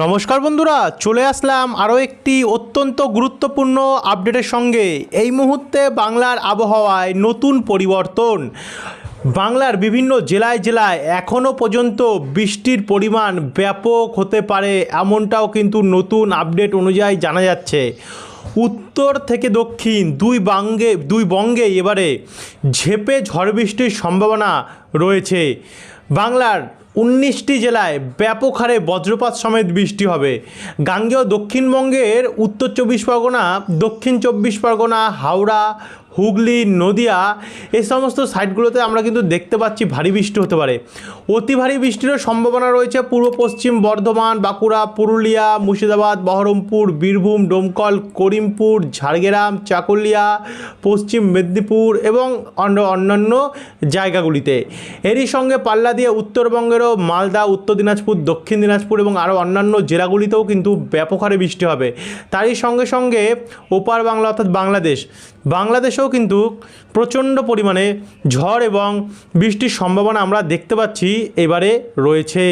নমস্কার বন্ধুরা, চলে আসলাম আরও একটি অত্যন্ত গুরুত্বপূর্ণ আপডেটের সঙ্গে। এই মুহূর্তে বাংলার আবহাওয়ায় নতুন পরিবর্তন। বাংলার বিভিন্ন জেলায় জেলায় এখনও পর্যন্ত বৃষ্টির পরিমাণ ব্যাপক হতে পারে, এমনটাও কিন্তু নতুন আপডেট অনুযায়ী জানা যাচ্ছে। উত্তর থেকে দক্ষিণ দুই বঙ্গে এবারে ঝেঁপে ঝড় বৃষ্টির সম্ভাবনা রয়েছে। বাংলার 19টি জেলায় ব্যাপক হারে বজ্রপাত সমেত বৃষ্টি হবে। গাঙ্গেয় দক্ষিণবঙ্গের উত্তর 24 পরগনা, দক্ষিণ 24 পরগনা, হাওড়া, হুগলি, নদিয়া এই সমস্ত সাইটগুলোতে আমরা কিন্তু দেখতে পাচ্ছি ভারী বৃষ্টি হতে পারে। অতি ভারী বৃষ্টিরও সম্ভাবনা রয়েছে পূর্ব পশ্চিম বর্ধমান, বাঁকুড়া, পুরুলিয়া, মুর্শিদাবাদ, বহরমপুর, বীরভূম, ডোমকল, করিমপুর, ঝাড়গ্রাম, চাকুলিয়া, পশ্চিম মেদিনীপুর এবং অন্যান্য জায়গাগুলিতে। এরই সঙ্গে পাল্লা দিয়ে উত্তরবঙ্গেরও মালদা, উত্তর দিনাজপুর, দক্ষিণ দিনাজপুর এবং আরও অন্যান্য জেলাগুলিতেও কিন্তু ব্যাপক হারে বৃষ্টি হবে। তারই সঙ্গে সঙ্গে ওপার বাংলা অর্থাৎ বাংলাদেশেও কিন্তু প্রচণ্ড পরিমাণে ঝড় এবং বৃষ্টির সম্ভাবনা আমরা দেখতে পাচ্ছি এবারে রয়েছে।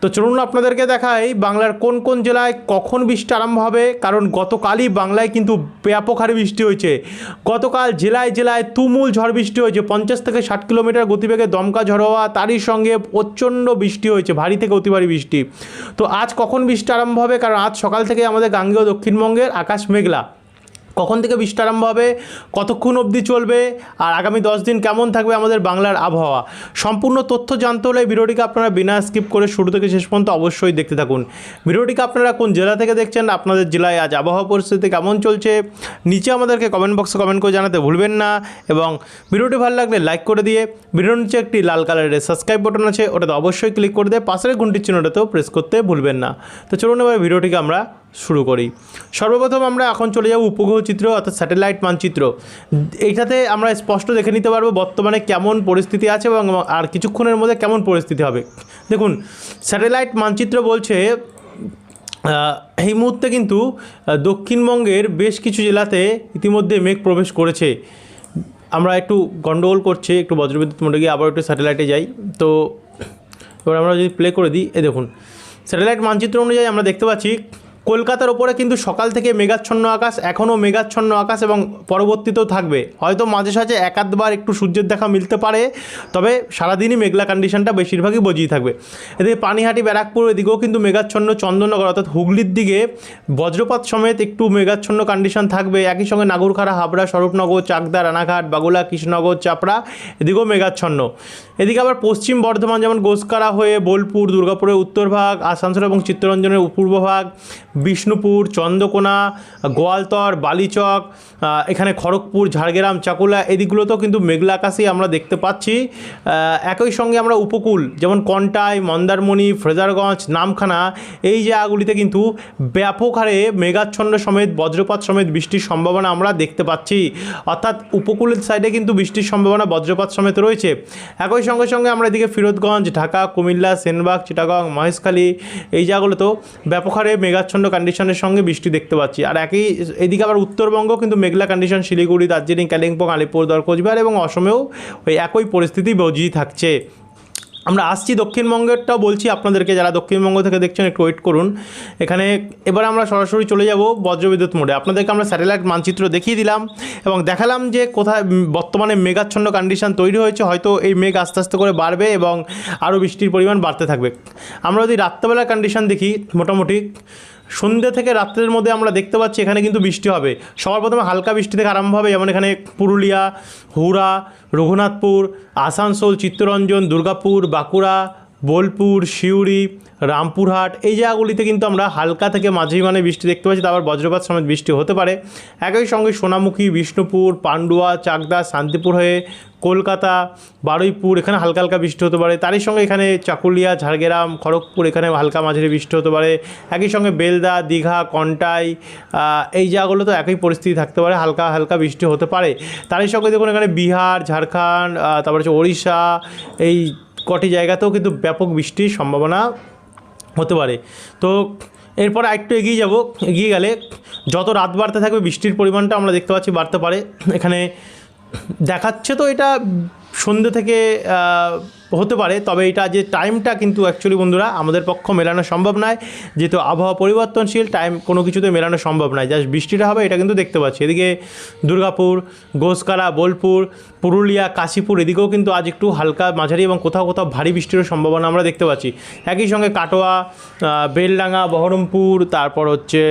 তো চলুন আপনাদেরকে দেখাই বাংলার কোন কোন জেলায় কখন বৃষ্টি আরম্ভ হবে। কারণ গতকালই বাংলায় কিন্তু ব্যাপক হারে বৃষ্টি হয়েছে। গতকাল জেলায় জেলায় তুমুল ঝড় বৃষ্টি হয়েছে, 50 থেকে 60 কিলোমিটার গতিবেগে দমকা ঝড় হওয়া, তারই সঙ্গে প্রচণ্ড বৃষ্টি হয়েছে, ভারী থেকে অতি ভারী বৃষ্টি। তো আজ কখন বৃষ্টি আরম্ভ হবে? কারণ আজ সকাল থেকে আমাদের গাঙ্গেয় দক্ষিণবঙ্গের আকাশ মেঘলা। কখন থেকে বৃষ্টি আরম্ভ হবে, কতক্ষণ অবধি চলবে, আর আগামী 10 দিন কেমন থাকবে আমাদের বাংলার আবহাওয়া, সম্পূর্ণ তথ্য জানতে হলে ভিডিওটিকে আপনারা বিনা স্কিপ করে শুরু থেকে শেষ পর্যন্ত অবশ্যই দেখতে থাকুন। ভিডিওটিকে আপনারা কোন জেলা থেকে দেখছেন, আপনাদের জেলায় আজ আবহাওয়া পরিস্থিতি কেমন চলছে, নিচে আমাদেরকে কমেন্ট বক্সে কমেন্ট করে জানাতে ভুলবেন না। এবং ভিডিওটি ভালো লাগলে লাইক করে দিয়ে ভিডিওর নিচে একটি লাল কালারের সাবস্ক্রাইব বাটন আছে, ওটাতে অবশ্যই ক্লিক করে দিয়ে পাশের ঘন্টির চিহ্নটাতেও প্রেস করতে ভুলবেন না। তো চলুন এবার ভিডিওটিকে আমরা শুরু করি। সর্বপ্রথম আমরা এখন চলে যাব উপগ্রহ চিত্র অর্থাৎ স্যাটেলাইট মানচিত্র। এইটাতে আমরা স্পষ্ট দেখে নিতে পারবো বর্তমানে কেমন পরিস্থিতি আছে এবং আর কিছুক্ষণের মধ্যে কেমন পরিস্থিতি হবে। দেখুন, স্যাটেলাইট মানচিত্র বলছে এই মুহূর্তে কিন্তু দক্ষিণবঙ্গের বেশ কিছু জেলাতে ইতিমধ্যে মেঘ প্রবেশ করেছে। আমরা একটু গন্ডগোল করছে, একটু বজ্রবিদ্যুৎ মোডে গিয়ে আবার একটু স্যাটেলাইটে যাই। তো এবার আমরা যদি প্লে করে দিই, দেখুন স্যাটেলাইট মানচিত্র অনুযায়ী আমরা দেখতে পাচ্ছি কলকাতার ওপরে কিন্তু সকাল থেকে মেঘাচ্ছন্ন আকাশ, এখনও মেঘাচ্ছন্ন আকাশ এবং পরবর্তীতেও থাকবে। হয়তো মাঝে সাঝে এক আধবার একটু সূর্যের দেখা মিলতে পারে, তবে সারাদিনই মেঘলা কন্ডিশনটা বেশিরভাগই বজিয়ে থাকবে। এদিকে পানিহাটি, ব্যারাকপুর এদিকেও কিন্তু মেঘাচ্ছন্ন, চন্দননগর অর্থাৎ হুগলির দিকে বজ্রপাত সমেত একটু মেঘাচ্ছন্ন কন্ডিশন থাকবে। একই সঙ্গে নাগরখাড়া, হাবড়া, স্বরূপনগর, চাকদা, রানাঘাট, বাগুলা, কৃষ্ণনগর, চাপড়া এদিকেও মেঘাচ্ছন্ন। এদিকে আবার পশ্চিম বর্ধমান যেমন গোসকারা হয়ে বোলপুর, দুর্গাপুরের উত্তরভাগ, আসানসোল এবং চিত্তরঞ্জনের পূর্বভাগ, বিষ্ণুপুর, চন্দ্রকোনা, গোয়ালতর, বালিচক, এখানে খড়গপুর, ঝাড়গ্রাম, চাকুলা এদিকগুলোতেও কিন্তু মেঘলা আকাশই আমরা দেখতে পাচ্ছি। একই সঙ্গে আমরা উপকূল যেমন কন্টাই, মন্দারমণি, ফ্রেজারগঞ্জ, নামখানা এই জায়গাগুলিতে কিন্তু ব্যাপক হারে মেঘাচ্ছন্ন সমেত বজ্রপাত সমেত বৃষ্টির সম্ভাবনা আমরা দেখতে পাচ্ছি। অর্থাৎ উপকূলের সাইডে কিন্তু বৃষ্টির সম্ভাবনা বজ্রপাত সমেত রয়েছে। একই সঙ্গে আমরা এদিকে ফিরোজগঞ্জ, ঢাকা, কুমিল্লা, সেনবাগ, চিটাগং, মহেশখালী এই জায়গাগুলোতেও ব্যাপক হারে মেঘাচ্ছন্ন কন্ডিশনের সঙ্গে বৃষ্টি দেখতে পাচ্ছি। আর এদিকে আবার উত্তরবঙ্গ কিন্তু মেঘলা কন্ডিশন, শিলিগুড়ি, দার্জিলিং, কালিম্পং, আলিপুরদুয়ার, কোচবিহার এবং অসমেও ওই একই পরিস্থিতি বজিয়ে থাকছে। আমরা আসছি দক্ষিণবঙ্গেরটাও বলছি আপনাদেরকে, যারা দক্ষিণবঙ্গ থেকে দেখছেন একটু ওয়েট করুন। এখানে এবার আমরা সরাসরি চলে যাব বজ্রবিদ্যুৎ মোডে। আপনাদেরকে আমরা স্যাটেলাইট মানচিত্র দেখিয়ে দিলাম এবং দেখালাম যে কোথায় বর্তমানে মেঘাচ্ছন্ন কন্ডিশন তৈরি হয়েছে। হয়তো এই মেঘ আস্তে আস্তে করে বাড়বে এবং আরও বৃষ্টির পরিমাণ বাড়তে থাকবে। আমরা যদি রাত্রেবেলার কন্ডিশন দেখি, মোটামুটি সন্ধ্যে থেকে রাত্রের মধ্যে আমরা দেখতে পাচ্ছি এখানে কিন্তু বৃষ্টি হবে। সবার প্রথমে হালকা বৃষ্টি থেকে আরম্ভ হবে, যেমন এখানে পুরুলিয়া, হুড়া, রঘুনাথপুর, আসানসোল, চিত্তরঞ্জন, দুর্গাপুর, বাঁকুড়া, বোলপুর, সিউড়ি, রামপুরহাট এই জায়গাগুলিতে কিন্তু আমরা হালকা থেকে মাঝারি মানে বৃষ্টি দেখতে পাচ্ছি। তারপর বজ্রপাত সমেত বৃষ্টি হতে পারে। একই সঙ্গে সোনামুখী, বিষ্ণুপুর, পান্ডুয়া, চাকদা, শান্তিপুর হয়ে কলকাতা, বারুইপুর এখানে হালকা হালকা বৃষ্টি হতে পারে। তারই সঙ্গে এখানে চাকুলিয়া, ঝাড়গ্রাম, খড়গপুর এখানে হালকা মাঝারি বৃষ্টি হতে পারে। একই সঙ্গে বেলদা, দীঘা, কন্টাই এই জায়গাগুলো তো একই পরিস্থিতি থাকতে পারে, হালকা হালকা বৃষ্টি হতে পারে। তারই সঙ্গে দেখুন এখানে বিহার, ঝাড়খণ্ড, তারপরে হচ্ছে ওড়িশা এই কটি জায়গাতেও কিন্তু ব্যাপক বৃষ্টির সম্ভাবনা হতে পারে। তো এরপরে আরেকটু এগিয়ে গেলে যত রাত বাড়তে থাকবে বৃষ্টির পরিমাণটা আমরা দেখতে পাচ্ছি বাড়তে পারে। এখানে দেখাচ্ছে তো এটা সন্ধ্যে থেকে হতে পারে, তবে এটা যে টাইমটা কিন্তু অ্যাকচুয়ালি বন্ধুরা আমাদের পক্ষ মেলানো সম্ভব নয়, যেহেতু আবহাওয়া পরিবর্তনশীল, টাইম কোনো কিছুতে মেলানো সম্ভব নয়। জাস্ট বৃষ্টিটা হবে এটা কিন্তু দেখতে পাচ্ছি। এদিকে দুর্গাপুর, গোসকারা, বোলপুর, পুরুলিয়া, কাশীপুর এদিকেও কিন্তু আজ একটু হালকা মাঝারি এবং কোথাও কোথাও ভারী বৃষ্টিরও সম্ভাবনা আমরা দেখতে পাচ্ছি। একই সঙ্গে কাটোয়া, বেলডাঙ্গা, বহরমপুর, তারপর হচ্ছে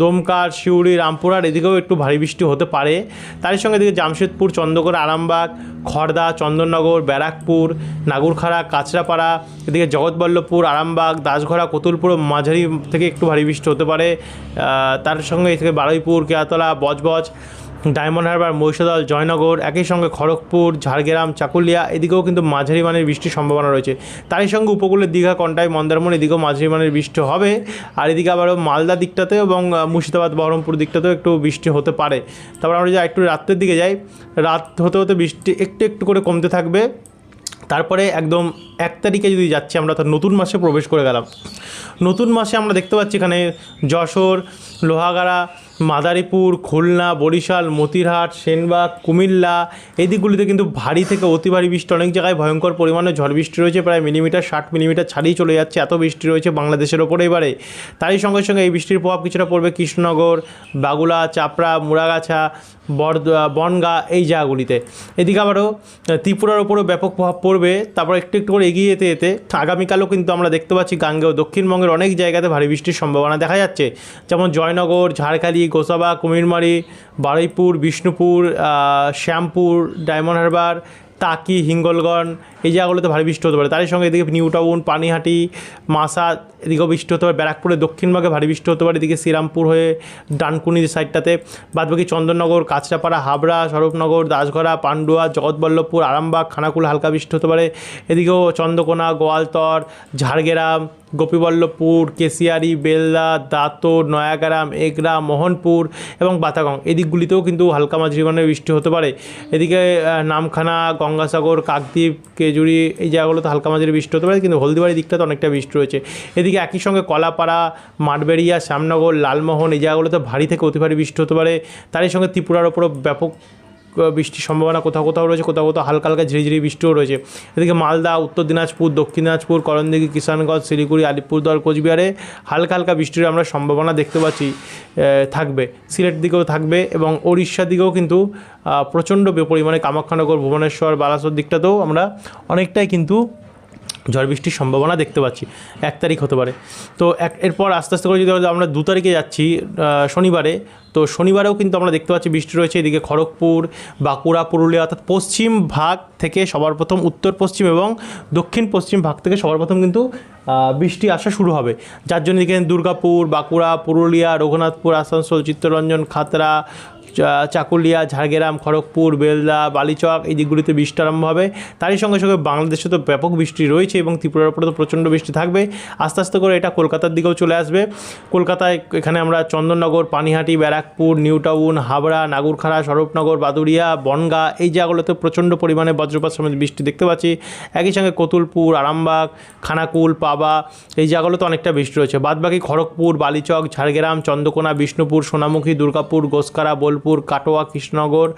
দমকা, সিউড়ি, রামপুরহাট এদিকেও একটু ভারী বৃষ্টি হতে পারে। তারই সঙ্গে এদিকে জামশেদপুর, চন্দ্রকোনা, আরামবাগ, খড়দা, চন্দননগর, ব্যারাকপুর, নাগুরখাড়া, কাঁচরাপাড়া, এদিকে জগৎবল্লভপুর, আরামবাগ, দাসঘরা, কতুলপুর মাঝারি থেকে একটু ভারী বৃষ্টি হতে পারে। তার সঙ্গে এদিকে বারুইপুর, কেয়াতলা, বজবজ, ডায়মন্ড হারবার, মহিষাদল, জয়নগর, একই সঙ্গে খড়গপুর, ঝাড়গ্রাম, চাকুলিয়া এদিকেও কিন্তু মাঝারি মানের বৃষ্টির সম্ভাবনা রয়েছে। তারই সঙ্গে উপকূলের দীঘা, কন্টাই, মন্দারমণি এদিকেও মাঝারি মানের বৃষ্টি হবে। আর এদিকে আবারও মালদা দিকটাতেও এবং মুর্শিদাবাদ, বহরমপুর দিকটাতেও একটু বৃষ্টি হতে পারে। তারপর আমরা যদি একটু রাত্রের দিকে যাই, রাত হতে হতে বৃষ্টি একটু একটু করে কমতে থাকবে। তারপরে একদম 1 তারিখে যদি যাচ্ছি আমরা, তো নতুন মাসে প্রবেশ করে গেলাম। নতুন মাসে আমরা দেখতে পাচ্ছি এখানে যশোর, লোহাগাড়া, মাদারীপুর, খুলনা, বরিশাল, মতিরহাট, সেনবাগ, কুমিল্লা এই দিকগুলিতে কিন্তু ভারী থেকে অতি ভারী বৃষ্টি, অনেক জায়গায় ভয়ঙ্কর পরিমাণে ঝড় বৃষ্টি রয়েছে, প্রায় মিলিমিটার 60 মিলিমিটার ছাড়িয়ে চলে যাচ্ছে, এত বৃষ্টি রয়েছে বাংলাদেশের ওপরে এবারে। তারই সঙ্গে সঙ্গে এই বৃষ্টির প্রভাব কিছুটা পড়বে কৃষ্ণনগর, বাগুলা, চাপড়া, মুড়াগাছা, বনগাঁ এই জায়গাগুলিতে। এদিকে আবারও ত্রিপুরার ওপরও ব্যাপক প্রভাব পড়বে। তারপর একটু একটু করে এগিয়ে যেতে যেতে আগামীকালও কিন্তু আমরা দেখতে পাচ্ছি গাঙ্গেয় দক্ষিণবঙ্গের অনেক জায়গাতে ভারী বৃষ্টির সম্ভাবনা দেখা যাচ্ছে, যেমন জয়নগর, ঝাড়খালি, গোসাবা, কুমিরমারি, বারুইপুর, বিষ্ণুপুর, শ্যামপুর, ডায়মন্ড হারবার, টাকি, হিঙ্গলগঞ্জ এই জায়গাগুলোতে ভারী বৃষ্টি হতে পারে। তারই সঙ্গে এদিকে নিউ টাউন, পানিহাটি, মাসা এদিকেও বৃষ্টি হতে পারে। ব্যারাকপুরের দক্ষিণভাগে ভারী বৃষ্টি হতে পারে, এদিকে শ্রীরামপুর হয়ে ডানকুনি সাইডটাতে। বাদবাকি চন্দননগর, কাঁচরাপাড়া, হাবড়া, স্বরূপনগর, দাসঘরা, পান্ডুয়া, জগৎবল্লভপুর, আরামবাগ, খানাকুল হালকা বৃষ্টি হতে পারে। এদিকেও চন্দ্রকোনা, গোয়ালতর, ঝাড়গ্রাম, গোপীবল্লভপুর, কেশিয়ারি, বেলদা, দাঁতর, নয়াগ্রাম, এগরা, মোহনপুর এবং বাতাগং এই দিকগুলিতেও কিন্তু হালকা মাঝারি মানের বৃষ্টি হতে পারে। এদিকে নামখানা, গঙ্গাসাগর, কাকদ্বীপ, কেজুরি এই জায়গাগুলোতে হালকা মাঝারি বৃষ্টি হতে পারে, কিন্তু হলদিবাড়ি দিকটাতে অনেকটা বৃষ্টি রয়েছে। এদিকে একই সঙ্গে কলাপাড়া, মাঠবেড়িয়া, শ্যামনগর, লালমোহন এই জায়গাগুলোতে ভারী থেকে অতি ভারী বৃষ্টি হতে পারে। তারই সঙ্গে ত্রিপুরার ওপরও ব্যাপক বৃষ্টির সম্ভাবনা কোথাও কোথাও রয়েছে, কোথাও কোথাও হালকা হালকা ঝিরিঝিরি বৃষ্টিও রয়েছে। এদিকে মালদা, উত্তর দিনাজপুর, দক্ষিণ দিনাজপুর, করণদিঘি, কিষানগঞ্জ, শিলিগুড়ি, আলিপুরদুয়ার, কোচবিহারে হালকা হালকা বৃষ্টির আমরা সম্ভাবনা দেখতে পাচ্ছি থাকবে। সিলেট দিকেও থাকবে এবং ওড়িশার দিকেও কিন্তু প্রচণ্ড পরিমাণে কামাখ্যানগর, ভুবনেশ্বর, বালাসোর দিকটাতেও আমরা অনেকটাই কিন্তু ঝড় বৃষ্টির সম্ভাবনা দেখতে পাচ্ছি। 1 তারিখ হতে পারে। তো এরপর আস্তে আস্তে করে যদি আমরা 2 তারিখে যাচ্ছি শনিবারে, তো শনিবারেও কিন্তু আমরা দেখতে পাচ্ছি বৃষ্টি রয়েছে। এদিকে খড়গপুর, বাঁকুড়া, পুরুলিয়া অর্থাৎ পশ্চিম ভাগ থেকে সবার প্রথম, উত্তর পশ্চিম এবং দক্ষিণ পশ্চিম ভাগ থেকে সবার প্রথম কিন্তু বৃষ্টি আসা শুরু হবে, যার জন্য এখানে দুর্গাপুর, বাঁকুড়া, পুরুলিয়া, রঘুনাথপুর, আসানসোল, চিত্তরঞ্জন, খাতড়া, চাকুলিয়া, ঝাড়গ্রাম, খড়গপুর, বেলদা, বালিচক এই দিকগুলিতে বৃষ্টি আরম্ভ হবে। তারই সঙ্গে সঙ্গে বাংলাদেশে তো ব্যাপক বৃষ্টি রয়েছে এবং ত্রিপুরার উপরে তো প্রচণ্ড বৃষ্টি থাকবে। আস্তে আস্তে করে এটা কলকাতার দিকেও চলে আসবে। কলকাতায় এখানে আমরা চন্দননগর, পানিহাটি, ব্যারাকপুর, নিউ টাউন, হাবড়া, নাগুরখাড়া, স্বরূপনগর, বাদুড়িয়া, বনগাঁ এই জায়গাগুলোতে প্রচণ্ড পরিমাণে বজ্রপাত সমেত বৃষ্টি দেখতে পাচ্ছি। একই সঙ্গে কতুলপুর, আরামবাগ, খানাকুল, পাবা এই জায়গাগুলোতে অনেকটা বৃষ্টি রয়েছে। বাদবাকি খড়গপুর, বালিচক, ঝাড়গ্রাম, চন্দ্রকোনা, বিষ্ণুপুর, সোনামুখী, দুর্গাপুর, গোসকারা, বোলপুর, কাটোয়া, কৃষ্ণনগর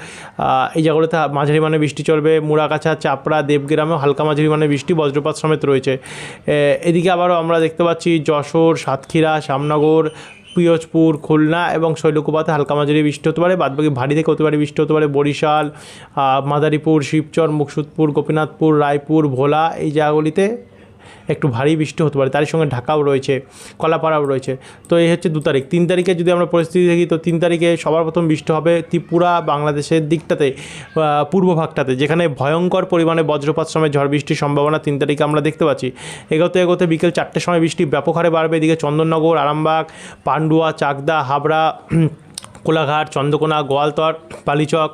এই জায়গাগুলোতে মাঝারি মানের বৃষ্টি চলবে। মুড়াগাছা, চাপড়া, দেবগ্রামেও হালকা মাঝারি মানের বৃষ্টি বজ্রপাত সমেত রয়েছে। এদিকে আবারও আমরা দেখতে পাচ্ছি যশোর, সাতক্ষীরা, শ্যামনগর, পিরোজপুর, খুলনা এবং শৈলকুপাতে হালকা মাঝারি বৃষ্টি হতে পারে। বাদবাকি ভারী থেকে অতি ভারী বৃষ্টি হতে পারে বরিশাল, মাদারীপুর, শিবচর, মুকসুদপুর, গোপীনাথপুর, রায়পুর, ভোলা এই জায়গাগুলিতে একটু ভারী বৃষ্টি হতে পারে। তারই সঙ্গে ঢাকাও রয়েছে, কলাপাড়াও রয়েছে। তো এই হচ্ছে 2 তারিখ। 3 তারিখে যদি আমরা পরিস্থিতি দেখি, তো 3 তারিখে সবার প্রথম বৃষ্টি হবে ত্রিপুরা, বাংলাদেশের দিকটাতে, পূর্ব ভাগটাতে, যেখানে ভয়ঙ্কর পরিমাণে বজ্রপাত সময় ঝড় বৃষ্টির সম্ভাবনা 3 তারিখে আমরা দেখতে পাচ্ছি। এগোতে এগোতে বিকেল 4টের সময় বৃষ্টি ব্যাপক হারে বাড়বে। এদিকে চন্দননগর, আরামবাগ, পান্ডুয়া, চাকদা, হাবড়া, কোলাঘাট, চন্দ্রকোনা, গোয়ালতর, বালিচক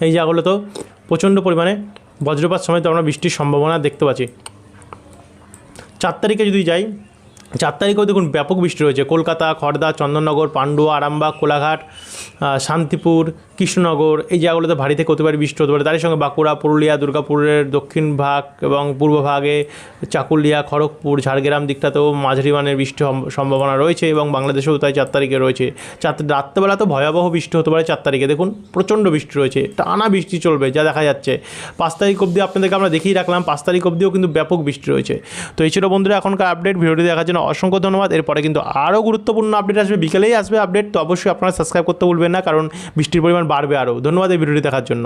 এই জায়গাগুলোতেও প্রচণ্ড পরিমাণে বজ্রপাত সমেত আমরা বৃষ্টির সম্ভাবনা দেখতে পাচ্ছি। 4 তারিখে যদি যাই, 4 তারিখেও দেখুন ব্যাপক বৃষ্টি রয়েছে। কলকাতা, খড়দা, চন্দননগর, পান্ডুয়া, আরামবাগ, কোলাঘাট, শান্তিপুর, কৃষ্ণনগর এই জায়গাগুলোতে ভারী থেকে অতি ভারী বৃষ্টি হতে পারে। তারই সঙ্গে বাঁকুড়া, পুরুলিয়া, দুর্গাপুরের দক্ষিণ ভাগ এবং পূর্ব ভাগে, চাকুলিয়া, খড়গপুর, ঝাড়গ্রাম দিকটাতেও মাঝারি মানের বৃষ্টি সম্ভাবনা রয়েছে এবং বাংলাদেশেও তাই 4 তারিখে রয়েছে। রাত্রেবেলা তো ভয়াবহ বৃষ্টি হতে পারে 4 তারিখে, দেখুন প্রচণ্ড বৃষ্টি রয়েছে, টানা বৃষ্টি চলবে যা দেখা যাচ্ছে। 5 তারিখ অবধি আপনাদেরকে আমরা দেখিয়ে রাখলাম, 5 তারিখ অবধিও কিন্তু ব্যাপক বৃষ্টি রয়েছে। তো এই ছিল বন্ধুরা এখনকার আপডেট। ভিডিওটি দেখার জন্য অসংখ্য ধন্যবাদ। এরপরে কিন্তু আরও গুরুত্বপূর্ণ আপডেট আসবে, বিকেলেই আসবে আপডেট, তো অবশ্যই আপনারা সাবস্ক্রাইব করতে ভুলবেন না, কারণ বৃষ্টির পরিমাণ বাড়বে আরও। ধন্যবাদ এই ভিডিওটি দেখার জন্য।